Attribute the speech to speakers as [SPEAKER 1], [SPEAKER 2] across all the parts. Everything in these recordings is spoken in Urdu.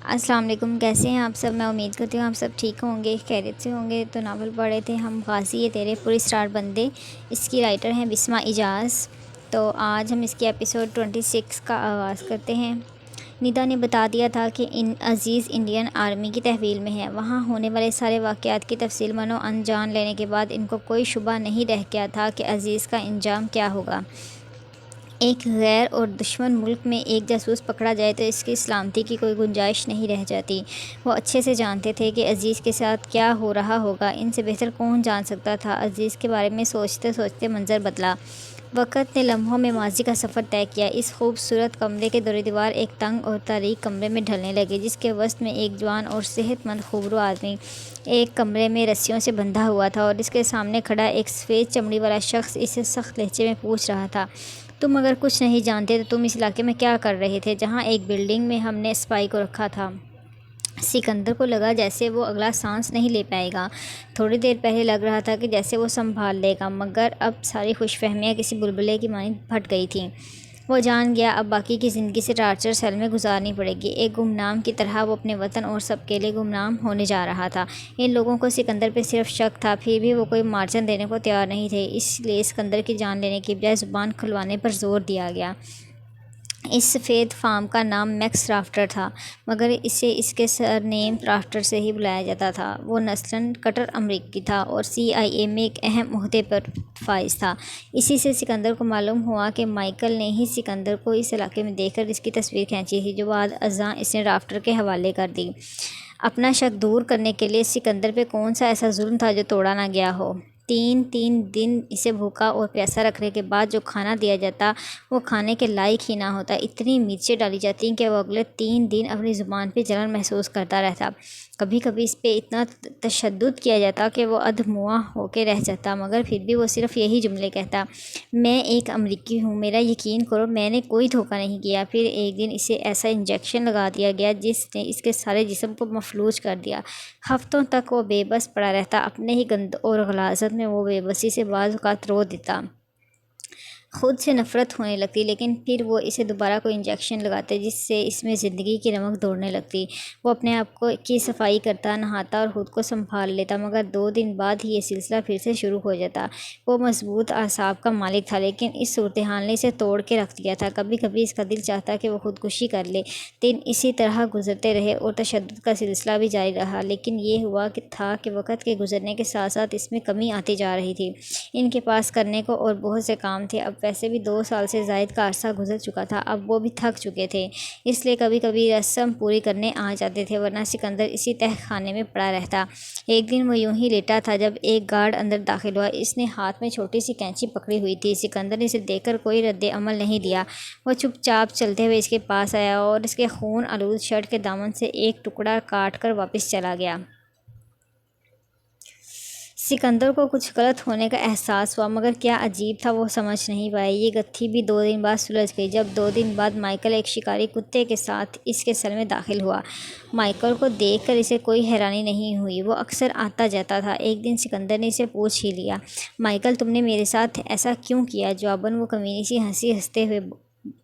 [SPEAKER 1] السلام علیکم، کیسے ہیں آپ سب؟ میں امید کرتی ہوں آپ سب ٹھیک ہوں گے، خیریت سے ہوں گے۔ تو ناول پڑھے تھے ہم غازی یہ تیرے پوری اسٹار بندے، اس کی رائٹر ہیں بسمہ اجاز۔ تو آج ہم اس کی ایپیسوڈ 26 کا آغاز کرتے ہیں۔ ندا نے بتا دیا تھا کہ عزیز انڈین آرمی کی تحویل میں ہے۔ وہاں ہونے والے سارے واقعات کی تفصیل من و عن جان لینے کے بعد ان کو کوئی شبہ نہیں رہ گیا تھا کہ عزیز کا انجام کیا ہوگا۔ ایک غیر اور دشمن ملک میں ایک جاسوس پکڑا جائے تو اس کی سلامتی کی کوئی گنجائش نہیں رہ جاتی۔ وہ اچھے سے جانتے تھے کہ عزیز کے ساتھ کیا ہو رہا ہوگا، ان سے بہتر کون جان سکتا تھا۔ عزیز کے بارے میں سوچتے سوچتے منظر بدلا۔ وقت نے لمحوں میں ماضی کا سفر طے کیا۔ اس خوبصورت کمرے کے دور دیوار ایک تنگ اور تاریک کمرے میں ڈھلنے لگے، جس کے وسط میں ایک جوان اور صحت مند خوبرو آدمی ایک کمرے میں رسیوں سے بندھا ہوا تھا، اور اس کے سامنے کھڑا ایک سفید چمڑی والا شخص اسے سخت لہجے میں پوچھ رہا تھا، تم اگر کچھ نہیں جانتے تو تم اس علاقے میں کیا کر رہے تھے جہاں ایک بلڈنگ میں ہم نے اسپائی کو رکھا تھا؟ سکندر کو لگا جیسے وہ اگلا سانس نہیں لے پائے گا۔ تھوڑی دیر پہلے لگ رہا تھا کہ جیسے وہ سنبھال لے گا، مگر اب ساری خوش فہمیاں کسی بلبلے کی مانند پھٹ گئی تھیں۔ وہ جان گیا اب باقی کی زندگی سے ٹارچر سیل میں گزارنی پڑے گی۔ ایک گمنام کی طرح وہ اپنے وطن اور سب کے لیے گمنام ہونے جا رہا تھا۔ ان لوگوں کو سکندر پہ صرف شک تھا، پھر بھی وہ کوئی مارجن دینے کو تیار نہیں تھے، اس لیے سکندر کی جان لینے کی بجائے زبان کھلوانے پر زور دیا گیا۔ اس سفید فام کا نام میکس رافٹر تھا، مگر اسے اس کے سرنیم رافٹر سے ہی بلایا جاتا تھا۔ وہ نسلاً کٹر امریکی تھا اور CIA میں ایک اہم عہدے پر فائز تھا۔ اسی سے سکندر کو معلوم ہوا کہ مائیکل نے ہی سکندر کو اس علاقے میں دیکھ کر اس کی تصویر کھینچی تھی، جو بعد ازاں اس نے رافٹر کے حوالے کر دی۔ اپنا شک دور کرنے کے لیے سکندر پہ کون سا ایسا ظلم تھا جو توڑا نہ گیا ہو؟ تین دن اسے بھوکا اور پیاسا رکھنے کے بعد جو کھانا دیا جاتا وہ کھانے کے لائق ہی نہ ہوتا۔ اتنی مرچیں ڈالی جاتی کہ وہ اگلے 3 دن اپنی زبان پہ جلن محسوس کرتا رہتا۔ کبھی کبھی اس پہ اتنا تشدد کیا جاتا کہ وہ ادھموا ہو کے رہ جاتا، مگر پھر بھی وہ صرف یہی جملے کہتا، میں ایک امریکی ہوں، میرا یقین کرو میں نے کوئی دھوکہ نہیں کیا۔ پھر ایک دن اسے ایسا انجیکشن لگا دیا گیا جس نے اس کے سارے جسم کو مفلوج کر دیا۔ ہفتوں تک وہ بے بس پڑا رہتا، اپنے ہی گند اور غلاظت میں وہ بے بسی سے بعض اوقات رو دیتا، خود سے نفرت ہونے لگتی، لیکن پھر وہ اسے دوبارہ کوئی انجیکشن لگاتے جس سے اس میں زندگی کی رمق دوڑنے لگتی۔ وہ اپنے آپ کی صفائی کرتا، نہاتا اور خود کو سنبھال لیتا، مگر 2 دن بعد ہی یہ سلسلہ پھر سے شروع ہو جاتا۔ وہ مضبوط اعصاب کا مالک تھا، لیکن اس صورتحال نے اسے توڑ کے رکھ دیا تھا۔ کبھی کبھی اس کا دل چاہتا کہ وہ خودکشی کر لے۔ دن اسی طرح گزرتے رہے اور تشدد کا سلسلہ بھی جاری رہا، لیکن یہ ہوا تھا کہ وقت کے گزرنے کے ساتھ ساتھ اس میں کمی آتی جا رہی تھی۔ ان کے پاس کرنے کو اور بہت سے کام تھے۔ اب ویسے بھی 2 سال سے زائد کا عرصہ گزر چکا تھا، اب وہ بھی تھک چکے تھے، اس لیے کبھی کبھی رسم پوری کرنے آ جاتے تھے، ورنہ سکندر اسی تہہ خانے میں پڑا رہتا۔ ایک دن وہ یوں ہی لیٹا تھا جب ایک گارڈ اندر داخل ہوا۔ اس نے ہاتھ میں چھوٹی سی کینچی پکڑی ہوئی تھی۔ سکندر نے اسے دیکھ کر کوئی رد عمل نہیں دیا۔ وہ چپ چاپ چلتے ہوئے اس کے پاس آیا اور اس کے خون آلود شرٹ کے دامن سے ایک ٹکڑا کاٹ کر واپس چلا گیا۔ سکندر کو کچھ غلط ہونے کا احساس ہوا، مگر کیا عجیب تھا وہ سمجھ نہیں پایا۔ یہ گتھی بھی 2 دن بعد سلجھ گئی، جب 2 دن بعد مائیکل ایک شکاری کتے کے ساتھ اس کے سیل میں داخل ہوا۔ مائیکل کو دیکھ کر اسے کوئی حیرانی نہیں ہوئی، وہ اکثر آتا جاتا تھا۔ ایک دن سکندر نے اسے پوچھ ہی لیا، مائیکل تم نے میرے ساتھ ایسا کیوں کیا؟ جواباً وہ کمینی سی ہنستے ہوئے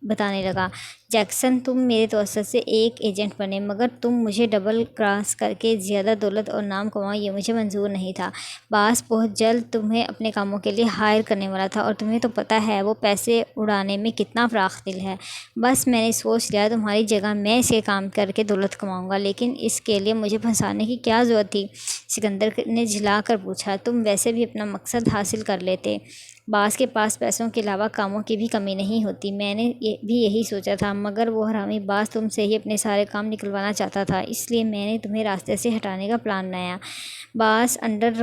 [SPEAKER 1] بتانے لگا، جیکسن تم میرے توسط سے ایک ایجنٹ بنے، مگر تم مجھے ڈبل کراس کر کے زیادہ دولت اور نام کماؤ یہ مجھے منظور نہیں تھا۔ باس بہت جلد تمہیں اپنے کاموں کے لیے ہائر کرنے والا تھا، اور تمہیں تو پتہ ہے وہ پیسے اڑانے میں کتنا فراخ دل ہے۔ بس میں نے سوچ لیا تمہاری جگہ میں اسے کام کر کے دولت کماؤں گا، لیکن اس کے لیے مجھے پھنسانے کی کیا ضرورت تھی؟ سکندر نے جھلا کر پوچھا، تم ویسے بھی اپنا مقصد حاصل کر لیتے، باس کے پاس پیسوں کے علاوہ کاموں کی بھی کمی نہیں ہوتی۔ میں نے بھی یہی سوچا تھا، مگر وہ حرامی باس تم سے ہی اپنے سارے کام نکلوانا چاہتا تھا، اس لیے میں نے تمہیں راستے سے ہٹانے کا پلان بنایا۔ باس انڈر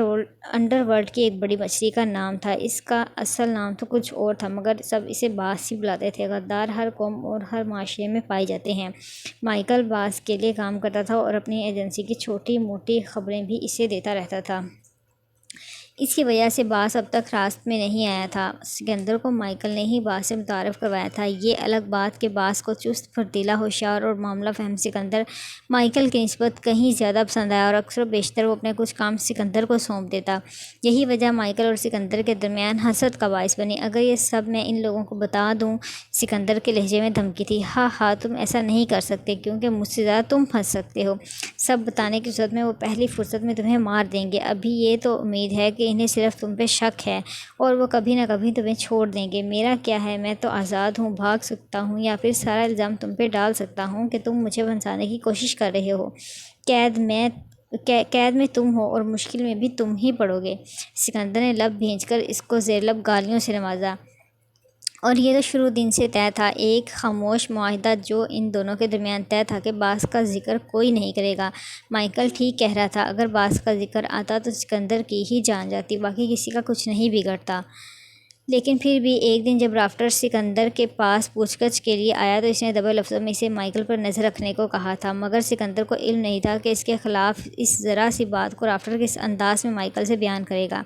[SPEAKER 1] ورلڈ کی ایک بڑی مچھلی کا نام تھا، اس کا اصل نام تو کچھ اور تھا، مگر سب اسے باس ہی بلاتے تھے۔ غدار ہر قوم اور ہر معاشرے میں پائے جاتے ہیں۔ مائیکل باس کے لیے کام کرتا تھا اور اپنی ایجنسی کی چھوٹی موٹی خبریں بھی اسے دیتا رہتا تھا۔ اس کی وجہ سے باس اب تک راست میں نہیں آیا تھا۔ سکندر کو مائیکل نے ہی باس سے متعارف کروایا تھا۔ یہ الگ بات کہ باس کو چست، پھرتیلا، ہوشیار اور معاملہ فہم سکندر مائیکل کی نسبت کہیں زیادہ پسند آیا، اور اکثر و بیشتر وہ اپنے کچھ کام سکندر کو سونپ دیتا۔ یہی وجہ مائیکل اور سکندر کے درمیان حسد کا باعث بنی۔ اگر یہ سب میں ان لوگوں کو بتا دوں، سکندر کے لہجے میں دھمکی تھی۔ ہاں تم ایسا نہیں کر سکتے، کیونکہ مجھ سے زیادہ تم پھنس سکتے ہو۔ سب بتانے کی صورت میں وہ پہلی فرصت میں تمہیں مار دیں گے۔ ابھی یہ تو امید ہے کہ انہیں صرف تم پہ شک ہے، اور وہ کبھی نہ کبھی تمہیں چھوڑ دیں گے۔ میرا کیا ہے، میں تو آزاد ہوں، بھاگ سکتا ہوں، یا پھر سارا الزام تم پہ ڈال سکتا ہوں کہ تم مجھے پھنسانے کی کوشش کر رہے ہو۔ قید میں تم ہو، اور مشکل میں بھی تم ہی پڑو گے۔ سکندر نے لب بھینچ کر اس کو زیر لب گالیوں سے نوازا۔ اور یہ تو شروع دن سے طے تھا، ایک خاموش معاہدہ جو ان دونوں کے درمیان طے تھا کہ باس کا ذکر کوئی نہیں کرے گا۔ مائیکل ٹھیک کہہ رہا تھا، اگر باس کا ذکر آتا تو سکندر کی ہی جان جاتی، باقی کسی کا کچھ نہیں بگڑتا۔ لیکن پھر بھی ایک دن جب رافٹر سکندر کے پاس پوچھ گچھ کے لیے آیا تو اس نے دبے لفظوں میں اسے مائیکل پر نظر رکھنے کو کہا تھا، مگر سکندر کو علم نہیں تھا کہ اس کے خلاف اس ذرا سی بات کو رافٹر کس انداز میں مائیکل سے بیان کرے گا۔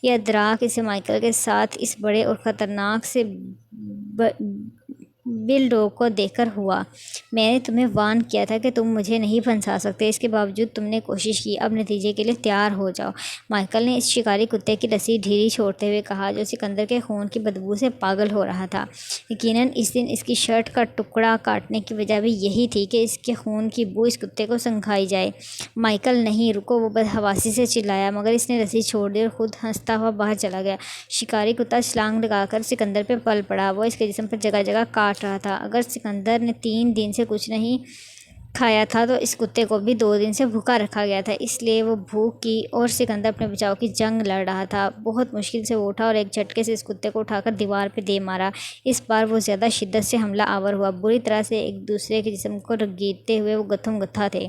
[SPEAKER 1] یہ ادراک اسے مائیکل کے ساتھ اس بڑے اور خطرناک سے بل ڈوگ کو دیکھ کر ہوا۔ میں نے تمہیں وارن کیا تھا کہ تم مجھے نہیں پھنسا سکتے، اس کے باوجود تم نے کوشش کی، اب نتیجے کے لیے تیار ہو جاؤ۔ مائیکل نے اس شکاری کتے کی رسی ڈھیلی چھوڑتے ہوئے کہا، جو سکندر کے خون کی بدبو سے پاگل ہو رہا تھا۔ یقیناً اس دن اس کی شرٹ کا ٹکڑا کاٹنے کی وجہ بھی یہی تھی کہ اس کے خون کی بو اس کتے کو سنگھائی جائے۔ مائیکل نہیں، رکو، وہ بدحواسی سے چلایا، مگر اس نے رسی چھوڑ دی اور خود ہنستا ہوا باہر چلا گیا۔ شکاری کتا چھلانگ لگا کر سکندر پہ پل پڑا، وہ اس کے جسم پر جگہ جگہ کاٹ رہا تھا۔ اگر سکندر نے 3 دن سے کچھ نہیں کھایا تھا تو اس کتے کو بھی 2 دن سے بھوکا رکھا گیا تھا، اس لیے وہ بھوک کی اور سکندر اپنے بچاؤ کی جنگ لڑ رہا تھا۔ بہت مشکل سے وہ اٹھا اور ایک جھٹکے سے اس کتے کو اٹھا کر دیوار پہ دے مارا۔ اس بار وہ زیادہ شدت سے حملہ آور ہوا، بری طرح سے ایک دوسرے کے جسم کو رگیدتے ہوئے وہ گتھم گتھا تھے۔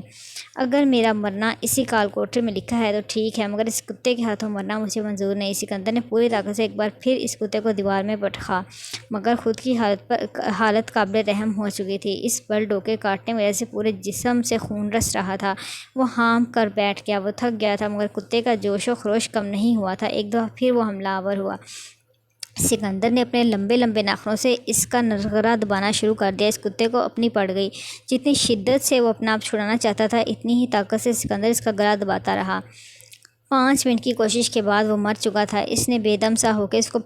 [SPEAKER 1] اگر میرا مرنا اسی کال کوٹری میں لکھا ہے تو ٹھیک ہے، مگر اس کتے کے ہاتھوں مرنا مجھے منظور نہیں۔ سکندر نے پوری طاقت سے ایک بار پھر اس کتے کو دیوار میں پٹخا، مگر خود کی حالت قابل رحم ہو چکی تھی۔ اس بل ڈوگ کے کاٹنے کی وجہ سے پورے جسم سے خون رس رہا تھا۔ وہ ہام کر بیٹھ گیا، وہ تھک گیا تھا، مگر کتے کا جوش و خروش کم نہیں ہوا تھا۔ ایک دفعہ پھر وہ حملہ آور ہوا۔ سکندر نے اپنے لمبے لمبے ناخنوں سے اس کا نرغرہ دبانا شروع کر دیا۔ اس کتے کو اپنی پڑ گئی۔ جتنی شدت سے وہ اپنا آپ چھڑانا چاہتا تھا، اتنی ہی طاقت سے سکندر اس کا گلا دباتا رہا۔ 5 منٹ کی کوشش کے بعد وہ مر چکا تھا۔ اس نے بے دم سا ہو کے اس کو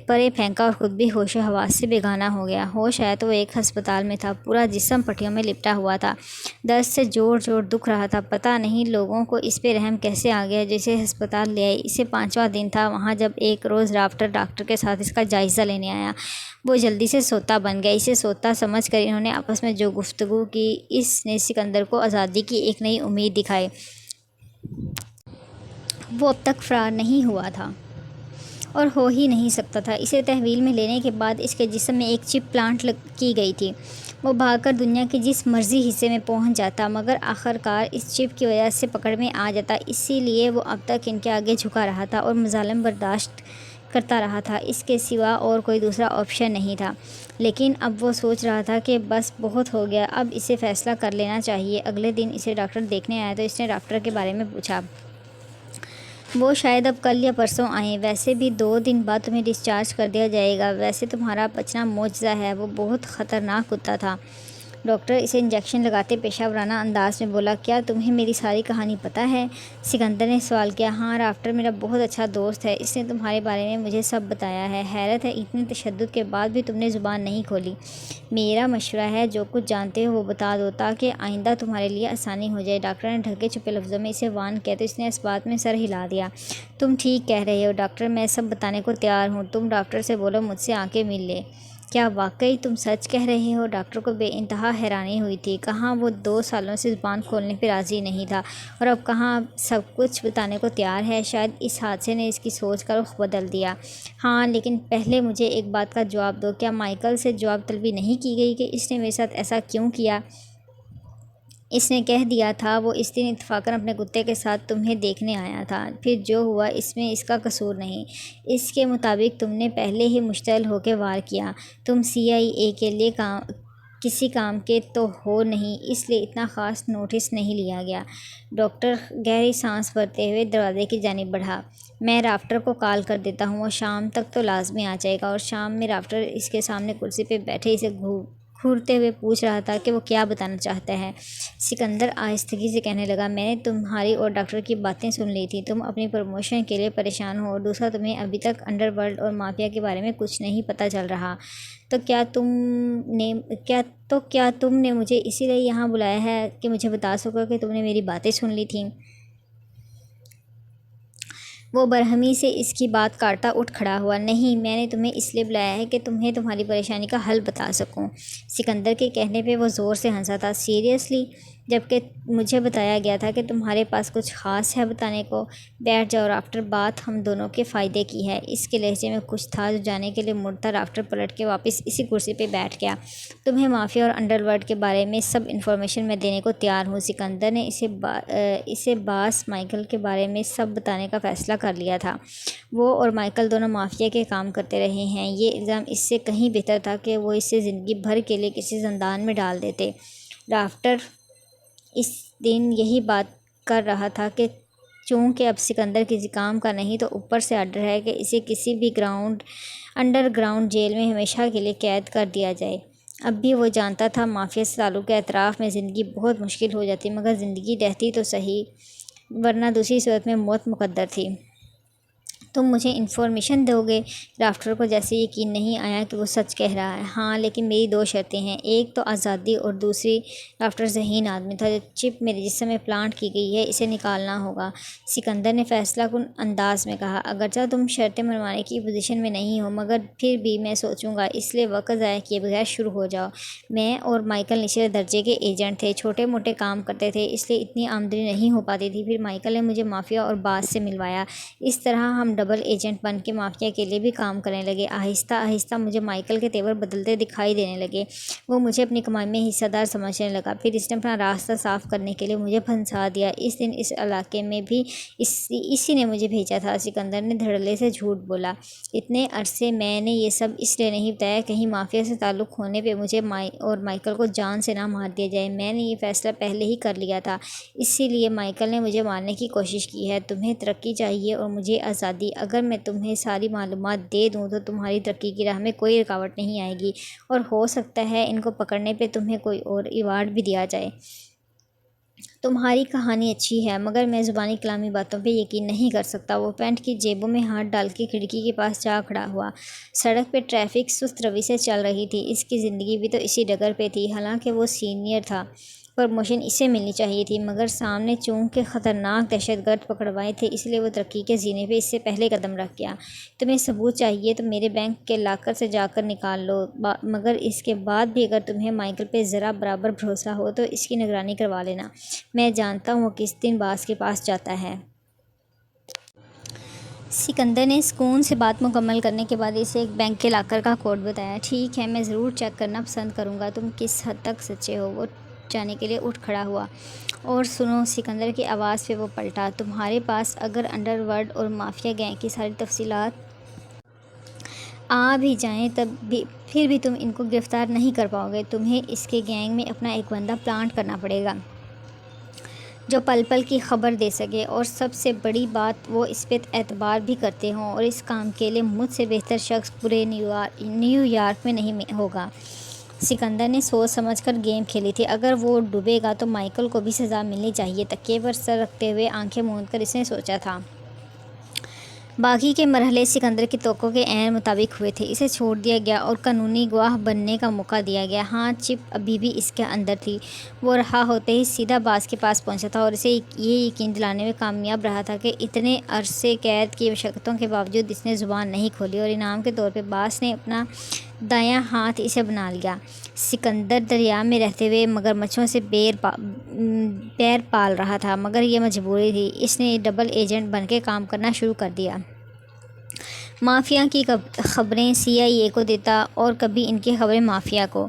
[SPEAKER 1] پرے پھینکا اور خود بھی ہوش و حواس سے بیگانہ ہو گیا۔ ہوش آیا تو وہ ایک ہسپتال میں تھا، پورا جسم پٹیوں میں لپٹا ہوا تھا، درد سے جوڑ جوڑ دکھ رہا تھا۔ پتہ نہیں لوگوں کو اس پہ رحم کیسے آ گیا جسے ہسپتال لے آئے۔ اسے 5واں دن تھا وہاں جب ایک روز رافٹر ڈاکٹر کے ساتھ اس کا جائزہ لینے آیا۔ وہ جلدی سے سوتا بن گیا۔ اسے سوتا سمجھ کر انہوں نے آپس میں جو گفتگو کی، اس نے سکندر کو آزادی کی ایک نئی امید دکھائی۔ وہ اب تک فرار نہیں ہوا تھا اور ہو ہی نہیں سکتا تھا۔ اسے تحویل میں لینے کے بعد اس کے جسم میں ایک چپ پلانٹ کی گئی تھی۔ وہ بھاگ کر دنیا کے جس مرضی حصے میں پہنچ جاتا، مگر آخرکار اس چپ کی وجہ سے پکڑ میں آ جاتا۔ اسی لیے وہ اب تک ان کے آگے جھکا رہا تھا اور مظالم برداشت کرتا رہا تھا، اس کے سوا اور کوئی دوسرا آپشن نہیں تھا۔ لیکن اب وہ سوچ رہا تھا کہ بس بہت ہو گیا، اب اسے فیصلہ کر لینا چاہیے۔ اگلے دن اسے ڈاکٹر دیکھنے آیا تو اس نے رافٹر کے بارے میں پوچھا۔ وہ شاید اب کل یا پرسوں آئیں، ویسے بھی 2 دن بعد تمہیں ڈسچارج کر دیا جائے گا۔ ویسے تمہارا بچنا معجزہ ہے۔ وہ بہت خطرناک کتا تھا۔ ڈاکٹر اسے انجیکشن لگاتے پیشہ ورانہ انداز میں بولا، کیا تمہیں میری ساری کہانی پتہ ہے؟ سکندر نے سوال کیا۔ ہاں، رافٹر میرا بہت اچھا دوست ہے، اس نے تمہارے بارے میں مجھے سب بتایا ہے۔ حیرت ہے، اتنے تشدد کے بعد بھی تم نے زبان نہیں کھولی۔ میرا مشورہ ہے جو کچھ جانتے ہو وہ بتا دو تاکہ آئندہ تمہارے لیے آسانی ہو جائے۔ ڈاکٹر نے ڈھکے چھپے لفظوں میں اسے وارن کیا تو اس نے اس بات میں سر ہلا دیا۔ تم ٹھیک کہہ رہے ہو ڈاکٹر، میں سب بتانے کو تیار ہوں۔ تم ڈاکٹر سے بولو مجھ سے آ کے مل لے۔ کیا واقعی تم سچ کہہ رہے ہو؟ ڈاکٹر کو بے انتہا حیرانی ہوئی تھی۔ کہاں وہ 2 سالوں سے زبان کھولنے پہ راضی نہیں تھا، اور اب کہاں سب کچھ بتانے کو تیار ہے۔ شاید اس حادثے نے اس کی سوچ کا رخ بدل دیا۔ ہاں، لیکن پہلے مجھے ایک بات کا جواب دو، کیا مائیکل سے جواب طلبی نہیں کی گئی کہ اس نے میرے ساتھ ایسا کیوں کیا؟ اس نے کہہ دیا تھا وہ اس دن اتفاقاً اپنے کتے کے ساتھ تمہیں دیکھنے آیا تھا، پھر جو ہوا اس میں اس کا قصور نہیں۔ اس کے مطابق تم نے پہلے ہی مشتعل ہو کے وار کیا۔ تم CIA کے لیے کسی کام کے تو ہو نہیں، اس لیے اتنا خاص نوٹس نہیں لیا گیا۔ ڈاکٹر گہری سانس بھرتے ہوئے دروازے کی جانب بڑھا۔ میں رافٹر کو کال کر دیتا ہوں، وہ شام تک تو لازمی آ جائے گا۔ اور شام میں رافٹر اس کے سامنے کرسی پہ بیٹھے اسے گھورتے ہوئے پوچھ رہا تھا کہ وہ کیا بتانا چاہتا ہے۔ سکندر آہستگی سے کہنے لگا، میں نے تمہاری اور ڈاکٹر کی باتیں سن لی تھی، تم اپنی پروموشن کے لیے پریشان ہو، اور دوسرا تمہیں ابھی تک انڈر ورلڈ اور مافیا کے بارے میں کچھ نہیں پتہ چل رہا، تو کیا تم نے مجھے اسی لیے یہاں بلایا ہے کہ مجھے بتا سکو کہ تم نے میری باتیں سن لی تھیں؟ وہ برہمی سے اس کی بات کاٹتا اٹھ کھڑا ہوا۔ نہیں، میں نے تمہیں اس لیے بلایا ہے کہ تمہیں تمہاری پریشانی کا حل بتا سکوں۔ سکندر کے کہنے پہ وہ زور سے ہنسا تھا۔ سیریسلی؟ جبکہ مجھے بتایا گیا تھا کہ تمہارے پاس کچھ خاص ہے بتانے کو۔ بیٹھ جاؤ رافٹر، بات ہم دونوں کے فائدے کی ہے۔ اس کے لہجے میں کچھ تھا جو جانے کے لیے مڑتا رافٹر پلٹ کے واپس اسی کرسی پہ بیٹھ گیا۔ تمہیں مافیا اور انڈر ورلڈ کے بارے میں سب انفارمیشن میں دینے کو تیار ہوں۔ سکندر نے اسے باس مائیکل کے بارے میں سب بتانے کا فیصلہ کر لیا تھا۔ وہ اور مائیکل دونوں مافیا کے کام کرتے رہے ہیں۔ یہ الزام اس سے کہیں بہتر تھا کہ وہ اسے زندگی بھر کے لیے کسی زندان میں ڈال دیتے۔ رافٹر اس دن یہی بات کر رہا تھا کہ چونکہ اب سکندر کسی کام کا نہیں، تو اوپر سے آرڈر ہے کہ اسے کسی بھی انڈر گراؤنڈ جیل میں ہمیشہ کے لیے قید کر دیا جائے۔ اب بھی وہ جانتا تھا مافیا سے تعلق کے اطراف میں زندگی بہت مشکل ہو جاتی، مگر زندگی رہتی تو صحیح، ورنہ دوسری صورت میں موت مقدر تھی۔ تم مجھے انفارمیشن دو گے؟ رافٹر کو جیسے یقین نہیں آیا کہ وہ سچ کہہ رہا ہے۔ ہاں، لیکن میری دو شرطیں ہیں، ایک تو آزادی اور دوسری… رافٹر ذہین آدمی تھا۔ جو چپ میرے جسم میں پلانٹ کی گئی ہے اسے نکالنا ہوگا، سکندر نے فیصلہ کن انداز میں کہا۔ اگرچہ تم شرطیں منوانے کی پوزیشن میں نہیں ہو، مگر پھر بھی میں سوچوں گا، اس لیے وقت ضائع کیے بغیر شروع ہو جاؤ۔ میں اور مائیکل نچلے درجے کے ایجنٹ تھے، چھوٹے موٹے کام کرتے تھے، اس لیے اتنی آمدنی نہیں ہو پاتی تھی۔ پھر مائیکل نے مجھے مافیا اور باس سے ملوایا، اس طرح ہم ڈبل ایجنٹ بن کے مافیا کے لیے بھی کام کرنے لگے۔ آہستہ آہستہ مجھے مائیکل کے تیور بدلتے دکھائی دینے لگے، وہ مجھے اپنی کمائی میں حصہ دار سمجھنے لگا۔ پھر اس نے اپنا راستہ صاف کرنے کے لیے مجھے پھنسا دیا۔ اس دن اس علاقے میں بھی اسی نے مجھے بھیجا تھا۔ سکندر نے دھڑلے سے جھوٹ بولا۔ اتنے عرصے میں نے یہ سب اس لیے نہیں بتایا کہیں مافیا سے تعلق ہونے پہ مجھے اور مائیکل کو جان سے نہ مار دیا جائے۔ میں نے یہ فیصلہ پہلے ہی کر لیا تھا، اسی لیے مائیکل نے مجھے مارنے کی کوشش کی ہے۔ تمہیں ترقی چاہیے اور مجھے آزادی۔ اگر میں تمہیں ساری معلومات دے دوں تو تمہاری ترقی کی راہ میں کوئی رکاوٹ نہیں آئے گی، اور ہو سکتا ہے ان کو پکڑنے پہ تمہیں کوئی اور ایوارڈ بھی دیا جائے۔ تمہاری کہانی اچھی ہے، مگر میں زبانی کلامی باتوں پہ یقین نہیں کر سکتا۔ وہ پینٹ کی جیبوں میں ہاتھ ڈال کے کھڑکی کے پاس جا کھڑا ہوا۔ سڑک پہ ٹریفک سست روی سے چل رہی تھی، اس کی زندگی بھی تو اسی ڈگر پہ تھی۔ حالانکہ وہ سینئر تھا، پروموشن اسے ملنی چاہیے تھی، مگر سامنے چونکہ خطرناک دہشت گرد پکڑوائے تھے، اس لیے وہ ترقی کے زینے پہ اس سے پہلے قدم رکھ گیا۔ تمہیں ثبوت چاہیے تو میرے بینک کے لاکر سے جا کر نکال لو، مگر اس کے بعد بھی اگر تمہیں مائیکل پہ ذرا برابر بھروسہ ہو تو اس کی نگرانی کروا لینا۔ میں جانتا ہوں وہ کس دن باس کے پاس جاتا ہے۔ سکندر نے سکون سے بات مکمل کرنے کے بعد اسے ایک بینک کے لاکر کا کوڈ بتایا۔ ٹھیک ہے، میں ضرور چیک کرنا پسند کروں گا، تم کس حد تک سچے ہو؟ وہ جانے کے لیے اٹھ کھڑا ہوا۔ اور سنو، سکندر کی آواز پہ وہ پلٹا، تمہارے پاس اگر انڈر ورلڈ اور مافیا گینگ کی ساری تفصیلات آ بھی جائیں پھر بھی تم ان کو گرفتار نہیں کر پاؤ گے۔ تمہیں اس کے گینگ میں اپنا ایک بندہ پلانٹ کرنا پڑے گا جو پل پل کی خبر دے سکے، اور سب سے بڑی بات وہ اس پہ اعتبار بھی کرتے ہوں، اور اس کام کے لیے مجھ سے بہتر شخص پورے نیو یارک میں نہیں ہوگا۔ سکندر نے سوچ سمجھ کر گیم کھیلی تھی، اگر وہ ڈوبے گا تو مائیکل کو بھی سزا ملنی چاہیے۔ تکیے پر سر رکھتے ہوئے آنکھیں موند کر اس نے سوچا تھا۔ باقی کے مرحلے سکندر کی توقع کے عین مطابق ہوئے تھے۔ اسے چھوڑ دیا گیا اور قانونی گواہ بننے کا موقع دیا گیا۔ ہاں، چپ ابھی بھی اس کے اندر تھی۔ وہ رہا ہوتے ہی سیدھا باس کے پاس پہنچا تھا اور اسے یہ یقین دلانے میں کامیاب رہا تھا کہ اتنے عرصے قید کی مشقتوں کے باوجود اس نے زبان نہیں کھولی، اور انعام کے طور پہ باس نے اپنا دایاں ہاتھ اسے بنا لیا۔ سکندر دریا میں رہتے ہوئے مگرمچھوں سے پیر پال رہا تھا، مگر یہ مجبوری تھی۔ اس نے ڈبل ایجنٹ بن کے کام کرنا شروع کر دیا۔ مافیا کی خبریں CIA کو دیتا اور کبھی ان کی خبریں مافیا کو۔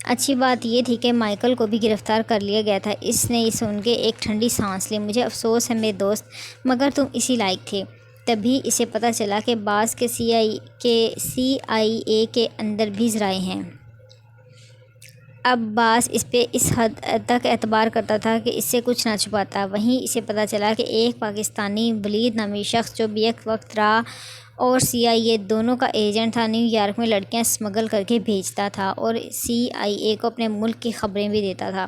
[SPEAKER 1] اچھی بات یہ تھی کہ مائیکل کو بھی گرفتار کر لیا گیا تھا۔ اس نے یہ سن کے ایک ٹھنڈی سانس لی۔ مجھے افسوس ہے میرے دوست، مگر تم اسی لائق تھے۔ تبھی اسے پتہ چلا کہ باس کے CIA کے اندر بھی ذرائع ہیں۔ عباس اس پہ اس حد تک اعتبار کرتا تھا کہ اس سے کچھ نہ چھپاتا۔ وہیں اسے پتہ چلا کہ ایک پاکستانی ولید نامی شخص جو بیک وقت را اور CIA دونوں کا ایجنٹ تھا، نیو یارک میں لڑکیاں اسمگل کر کے بھیجتا تھا اور CIA کو اپنے ملک کی خبریں بھی دیتا تھا۔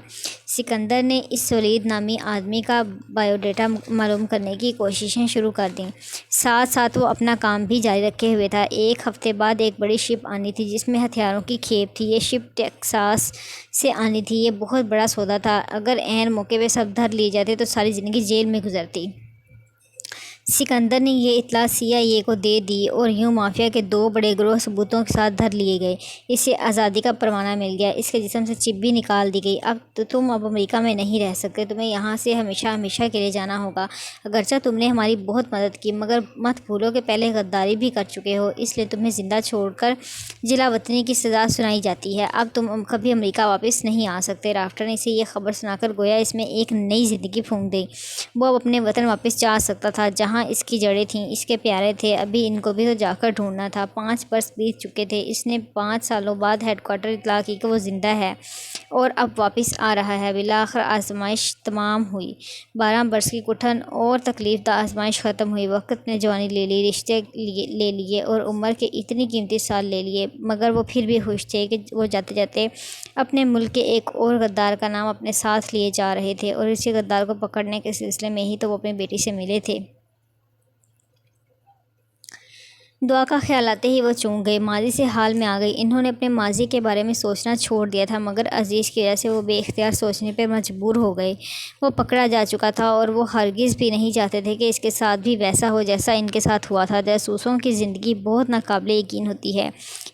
[SPEAKER 1] سکندر نے اس ولید نامی آدمی کا بایو ڈیٹا معلوم کرنے کی کوششیں شروع کر دیں۔ ساتھ ساتھ وہ اپنا کام بھی جاری رکھے ہوئے تھا۔ ایک ہفتے بعد ایک بڑی شپ آنی تھی جس میں ہتھیاروں کی کھیپ تھی۔ یہ شپ ٹیکساس سے آنی تھی۔ یہ بہت بڑا سودا تھا۔ اگر عین موقع پہ سب دھر لیے جاتے تو ساری زندگی جیل میں گزرتی۔ سکندر نے یہ اطلاع CIA کو دے دی اور یوں مافیا کے 2 بڑے گروہ ثبوتوں کے ساتھ دھر لیے گئے۔ اسے آزادی کا پروانہ مل گیا۔ اس کے جسم سے چپ بھی نکال دی گئی۔ تم اب امریکہ میں نہیں رہ سکتے۔ تمہیں یہاں سے ہمیشہ ہمیشہ کے لیے جانا ہوگا۔ اگرچہ تم نے ہماری بہت مدد کی، مگر مت بھولو کہ پہلے غداری بھی کر چکے ہو، اس لیے تمہیں زندہ چھوڑ کر جلا وطنی کی سزا سنائی جاتی ہے۔ اب تم کبھی امریکہ واپس نہیں آ سکتے۔ رافٹر نے اسے یہ خبر سنا کر گویا اس میں ایک نئی زندگی پھونک دی۔ وہ اب اپنے وطن واپس جا سکتا تھا جہاں اس کی جڑیں تھیں، اس کے پیارے تھے۔ ابھی ان کو بھی تو جا کر ڈھونڈنا تھا۔ 5 برس بیت چکے تھے۔ اس نے 5 سالوں بعد ہیڈ کوارٹر اطلاع کی کہ وہ زندہ ہے اور اب واپس آ رہا ہے۔ بالآخر آزمائش تمام ہوئی۔ 12 برس کی کٹھن اور تکلیف دہ آزمائش ختم ہوئی۔ وقت نے جوانی لے لی، رشتے لے لیے اور عمر کے اتنی قیمتی سال لے لیے، مگر وہ پھر بھی خوش تھے کہ وہ جاتے جاتے اپنے ملک کے ایک اور غدار کا نام اپنے ساتھ لیے جا رہے تھے، اور اسی غدار کو پکڑنے کے سلسلے میں ہی تو وہ اپنی بیٹی سے ملے تھے۔ دعا کا خیال آتے ہی وہ چونک گئے، ماضی سے حال میں آ گئی۔ انہوں نے اپنے ماضی کے بارے میں سوچنا چھوڑ دیا تھا، مگر عزیز کی وجہ سے وہ بے اختیار سوچنے پر مجبور ہو گئے۔ وہ پکڑا جا چکا تھا اور وہ ہرگز بھی نہیں چاہتے تھے کہ اس کے ساتھ بھی ویسا ہو جیسا ان کے ساتھ ہوا تھا۔ جاسوسوں کی زندگی بہت ناقابل یقین ہوتی ہے۔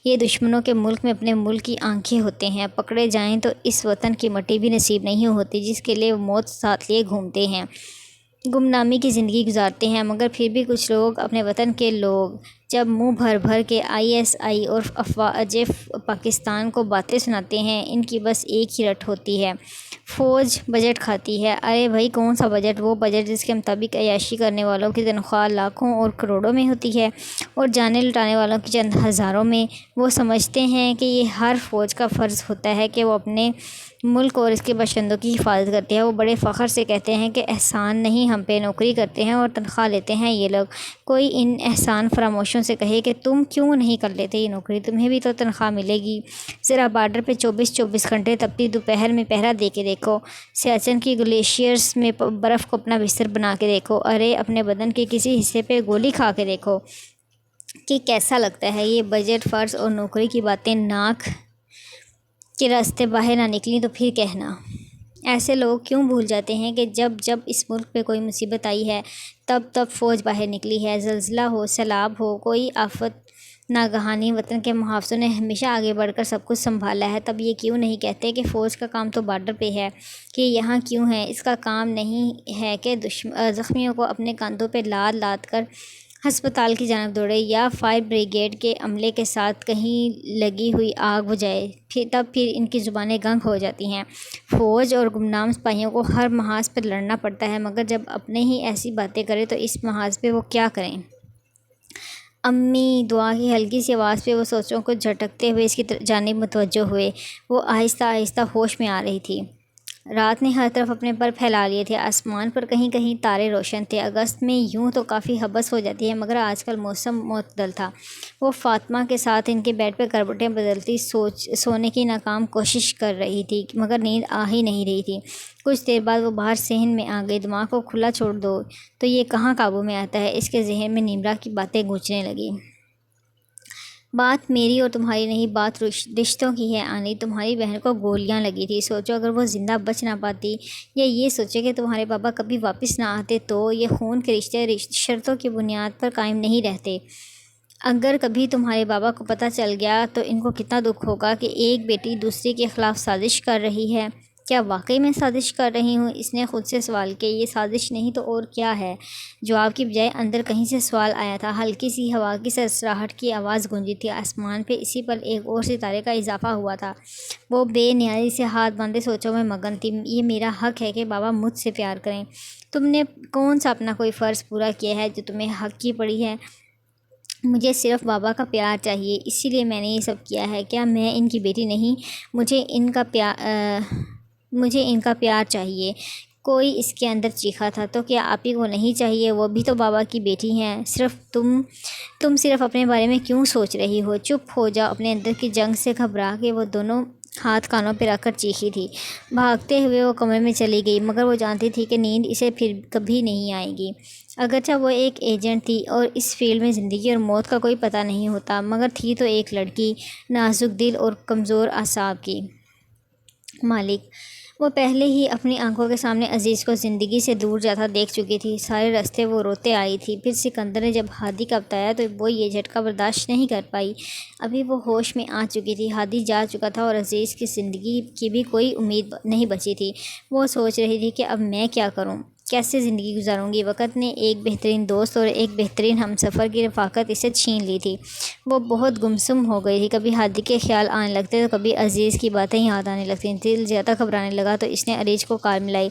[SPEAKER 1] یہ دشمنوں کے ملک میں اپنے ملک کی آنکھیں ہوتے ہیں۔ پکڑے جائیں تو اس وطن کی مٹی بھی نصیب نہیں ہوتی جس کے لیے وہ موت ساتھ لیے گھومتے ہیں، گمنامی کی زندگی گزارتے ہیں۔ مگر پھر بھی کچھ لوگ، اپنے وطن کے لوگ، جب منہ بھر بھر کے ISI اور افواج پاکستان کو باتیں سناتے ہیں، ان کی بس ایک ہی رٹ ہوتی ہے: فوج بجٹ کھاتی ہے۔ ارے بھائی، کون سا بجٹ؟ وہ بجٹ جس کے مطابق عیاشی کرنے والوں کی تنخواہ لاکھوں اور کروڑوں میں ہوتی ہے اور جانیں لٹانے والوں کی چند ہزاروں میں۔ وہ سمجھتے ہیں کہ یہ ہر فوج کا فرض ہوتا ہے کہ وہ اپنے ملک اور اس کے باشندوں کی حفاظت کرتے ہیں۔ وہ بڑے فخر سے کہتے ہیں کہ احسان نہیں، ہم پہ نوکری کرتے ہیں اور تنخواہ لیتے ہیں یہ لوگ۔ کوئی ان احسان فراموشوں سے کہے کہ تم کیوں نہیں کر لیتے یہ نوکری، تمہیں بھی تو تنخواہ ملے گی۔ ذرا بارڈر پہ 24 گھنٹے تپتی دوپہر میں پہرا دے کے دیکھو، سیاچن کی گلیشیئرز میں برف کو اپنا بستر بنا کے دیکھو، ارے اپنے بدن کے کسی حصے پہ گولی کھا کے دیکھو کہ کیسا لگتا ہے۔ یہ بجٹ، فرض اور نوکری کی باتیں ناک کے راستے باہر نہ نکلیں تو پھر کہنا۔ ایسے لوگ کیوں بھول جاتے ہیں کہ جب جب اس ملک پہ کوئی مصیبت آئی ہے تب فوج باہر نکلی ہے؟ زلزلہ ہو، سیلاب ہو، کوئی آفت ناگہانی، وطن کے محافظوں نے ہمیشہ آگے بڑھ کر سب کچھ سنبھالا ہے۔ تب یہ کیوں نہیں کہتے کہ فوج کا کام تو بارڈر پہ ہے، کہ یہاں کیوں ہے؟ اس کا کام نہیں ہے کہ زخمیوں کو اپنے کاندھوں پہ لاد لاد کر ہسپتال کی جانب دوڑے یا فائر بریگیڈ کے عملے کے ساتھ کہیں لگی ہوئی آگ بجھائے، پھر ان کی زبانیں گنگ ہو جاتی ہیں۔ فوج اور گمنام سپاہیوں کو ہر محاذ پر لڑنا پڑتا ہے، مگر جب اپنے ہی ایسی باتیں کرے تو اس محاذ پہ وہ کیا کریں؟ امی، دعا کی ہلکی سی آواز پہ وہ سوچوں کو جھٹکتے ہوئے اس کی جانب متوجہ ہوئے۔ وہ آہستہ آہستہ ہوش میں آ رہی تھی۔ رات نے ہر طرف اپنے پر پھیلا لیے تھے۔ آسمان پر کہیں کہیں تارے روشن تھے۔ اگست میں یوں تو کافی حبس ہو جاتی ہے، مگر آج کل موسم معتدل تھا۔ وہ فاطمہ کے ساتھ ان کے بیڈ پہ کروٹیں بدلتی سونے کی ناکام کوشش کر رہی تھی، مگر نیند آ ہی نہیں رہی تھی۔ کچھ دیر بعد وہ باہر صحن میں آ گئی۔ دماغ کو کھلا چھوڑ دو تو یہ کہاں قابو میں آتا ہے؟ اس کے ذہن میں نیمرا کی باتیں گونجنے لگیں۔ بات میری اور تمہاری نہیں، بات رشتوں کی ہے آنی۔ تمہاری بہن کو گولیاں لگی تھی، سوچو اگر وہ زندہ بچ نہ پاتی، یا یہ سوچے کہ تمہارے بابا کبھی واپس نہ آتے تو۔ یہ خون کے رشتے شرطوں کی بنیاد پر قائم نہیں رہتے۔ اگر کبھی تمہارے بابا کو پتہ چل گیا تو ان کو کتنا دکھ ہوگا کہ ایک بیٹی دوسری کے خلاف سازش کر رہی ہے۔ کیا واقعی میں سازش کر رہی ہوں؟ اس نے خود سے سوال کیا۔ یہ سازش نہیں تو اور کیا ہے؟ جواب کی بجائے اندر کہیں سے سوال آیا تھا۔ ہلکی سی ہوا کی سرسراہٹ کی آواز گونجی تھی۔ آسمان پہ اسی پل ایک اور ستارے کا اضافہ ہوا تھا۔ وہ بے نیازی سے ہاتھ باندھے سوچوں میں مگن تھی۔ یہ میرا حق ہے کہ بابا مجھ سے پیار کریں۔ تم نے کون سا اپنا کوئی فرض پورا کیا ہے جو تمہیں حق کی پڑی ہے؟ مجھے صرف بابا کا پیار چاہیے، اسی لیے میں نے یہ سب کیا ہے۔ کیا میں ان کی بیٹی نہیں؟ مجھے ان کا پیار چاہیے۔ کوئی اس کے اندر چیخا تھا۔ تو کیا آپ ہی کو نہیں چاہیے؟ وہ بھی تو بابا کی بیٹی ہیں۔ صرف تم صرف اپنے بارے میں کیوں سوچ رہی ہو؟ چپ ہو جاؤ۔ اپنے اندر کی جنگ سے گھبرا کے وہ دونوں ہاتھ کانوں پہ رکھ کر چیخی تھی۔ بھاگتے ہوئے وہ کمرے میں چلی گئی، مگر وہ جانتی تھی کہ نیند اسے پھر کبھی نہیں آئے گی۔ اگرچہ وہ ایک ایجنٹ تھی اور اس فیلڈ میں زندگی اور موت کا کوئی پتہ نہیں ہوتا، مگر تھی تو ایک لڑکی، نازک دل اور کمزور اعصاب کی مالک۔ وہ پہلے ہی اپنی آنکھوں کے سامنے عزیز کو زندگی سے دور جاتا دیکھ چکی تھی۔ سارے راستے وہ روتے آئی تھی۔ پھر سکندر نے جب ہادی کا بتایا تو وہ یہ جھٹکا برداشت نہیں کر پائی۔ ابھی وہ ہوش میں آ چکی تھی۔ ہادی جا چکا تھا اور عزیز کی زندگی کی بھی کوئی امید نہیں بچی تھی۔ وہ سوچ رہی تھی کہ اب میں کیا کروں، کیسے زندگی گزاروں گی۔ وقت نے ایک بہترین دوست اور ایک بہترین ہمسفر کی رفاقت اسے چھین لی تھی۔ وہ بہت گمسم ہو گئی تھی۔ کبھی ہادی کے خیال آنے لگتے تو کبھی عزیز کی باتیں یاد آنے لگتی۔ دل زیادہ گھبرانے لگا تو اس نے عریج کو کال ملائی۔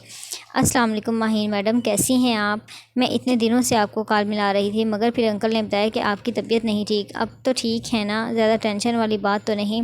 [SPEAKER 1] السلام علیکم ماہین میڈم، کیسی ہیں آپ؟ میں اتنے دنوں سے آپ کو کال ملا رہی تھی، مگر پھر انکل نے بتایا کہ آپ کی طبیعت نہیں ٹھیک۔ اب تو ٹھیک ہے نا؟ زیادہ ٹینشن والی بات تو نہیں؟